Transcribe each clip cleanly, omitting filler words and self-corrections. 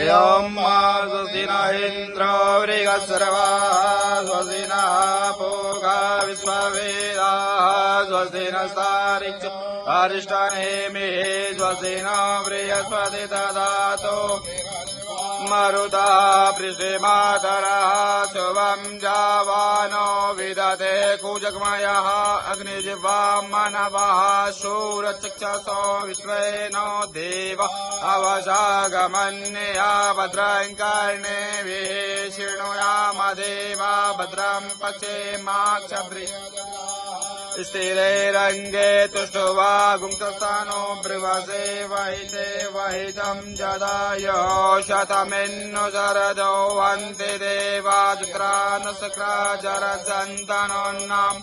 यं स्वस्ति न इन्द्रो वृगस्रवाः स्वस्ति नः पूर्वा विश्ववेदाः स्वस्ति नस्तारिक्षो अरिष्टनेमिः स्वस्ति न बृहस्पति ददातु मरुता पृष्ठमातरः शुभं जावानो विदते कूजकमयः अग्निजिह्वा मनवः शूरचक्षसो विश्वेनो देव अवशागमन्यया भद्रं कर्णेभिः शृणुयामदेवा भद्रं पश्येमाक्षभ्रि स्थिरैरङ्गे तुष्टुवा गुंसस्थानो ब्रुवसे वहिते वहितं जदायो शतमिन्नु शरदो वन्ति देवा दुत्रानसक्रा जरसन्तनोन्नाम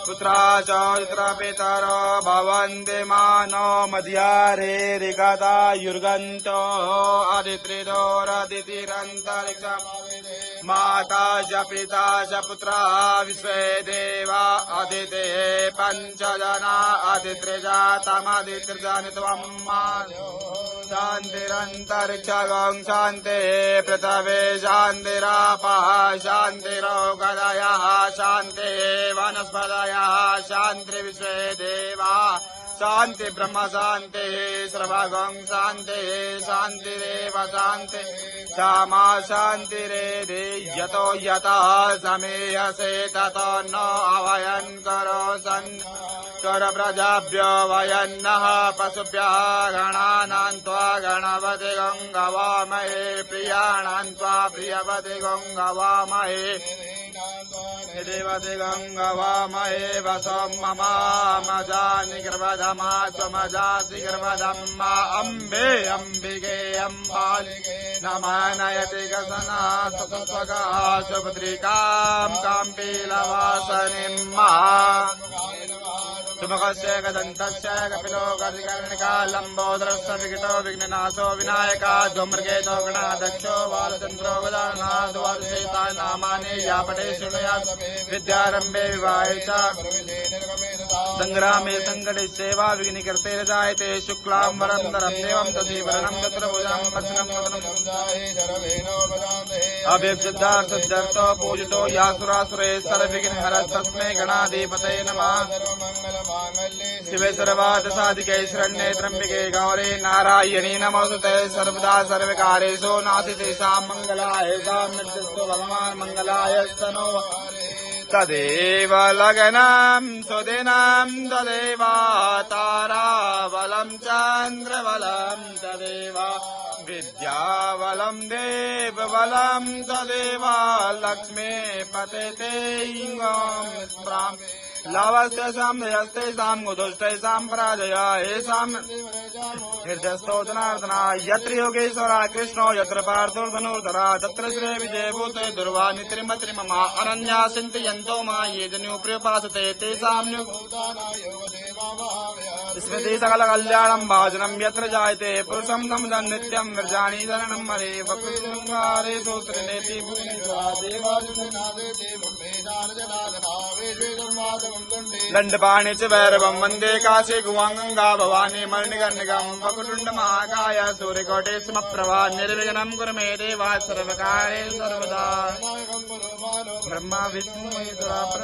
पुत्रा च पितरो भवन्ति मानो मध्यारेरिगता युर्गन्तो अदित्रिदोरदितिरन्तरिक्षम् माता च पिता च पुत्रा विश्वे देवा अदिते पंचजना अदित्रिजातमदित्रिजानित्वं शान्तिरन्तरिक्षगं शान्ति पृथ्वे शान्तिरापः शान्तिरोगदयः शान्ति वनस्पतयः शान्ति विश्वे देवा शान्ति ब्रह्म शान्ति सर्वगं शान्ति शान्तिरेव शान्ति क्षमा शान्तिरेधि यतो यतः समेहसे ततो न अवयन् करो सन् कर प्रजाभ्यो वयन्नः पशुभ्यः गणानां त्वा गणपति गङ्गवामहे प्रियाणां त्वा प्रियपति गङ्गवामहे देवति गङ्गवामहे वसं ममामजानि गर्वधमा त्वमजासि गर्वधम्मा अम्बे अम्बिके अम्बालिके नमः नयति गसना स्वतस्वगः सुपुत्रिकां काम्पीलवासनिम्मा सुमुखस्य गदन्तस्य कपिलो गर्दिकर्णिका लम्बोदरस्य विकटो विघ्ननाशो विनायका ध्वमृगेतो गणाध्यक्षो बालचन्द्रो गजाननाथ वालशेषाय नामानि या पठे शृणुयात् विद्यारम्भे विवाहे च संग्रामे संकटे सेवा विघ्निकर्ते जायते शुक्लाम्बरं धरं देवं तदेवरणं चतुर्भुजं वचनं अभिप्सिद्धार्थो पूजितो यासुरासुरेश्वर विघ्नहर तस्मै गणाधिपतये नमः शिवे सर्वार्थसाधिके शरण्ये त्र्यम्बके गौरी नारायणी नमोस्तुते सर्वदा सर्वकारेषु नास्तितेषां मङ्गलाय साम्यस्तु भगवान् मङ्गलाय स्तनो तदेव लग्नं सुदिनं तदेव ताराबलं चन्द्रबलं तदेव विद्याबलं देवबलं तदेव लक्ष्मीपते स्मराम लाभस्तेषां यस्तेषां गुदुष्टेषां पराजय येषां हृदयस्तोजनार्दना यत्र योगेश्वरा कृष्णो यत्र पार्थोर्धनुर्धरा तत्र श्री विजयभूते दुर्वाणि त्रिमत्रिममा अनन्या चिन्तयन्तो मा ये जनुप्रियोपासते तेषां स्मृति सकलकल्याणं भाजनं यत्र जायते पुरुषं समदं नित्यं विरजानि शरणं हरे वक्रतुण्डारे सूत्रिनेति दण्डपाणि च भैरवं वन्दे काशी गुवां गङ्गा भवानी मणिकर्णिकां वक्रतुण्ड महाकाय सूर्यकोटे समप्रभा निर्विघ्नं कुरु मे देव सर्वकार्येषु सर्वदा ब्रह्मा विष्णु महेश्वर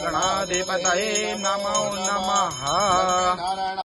गणाधिपतये नमो नमः।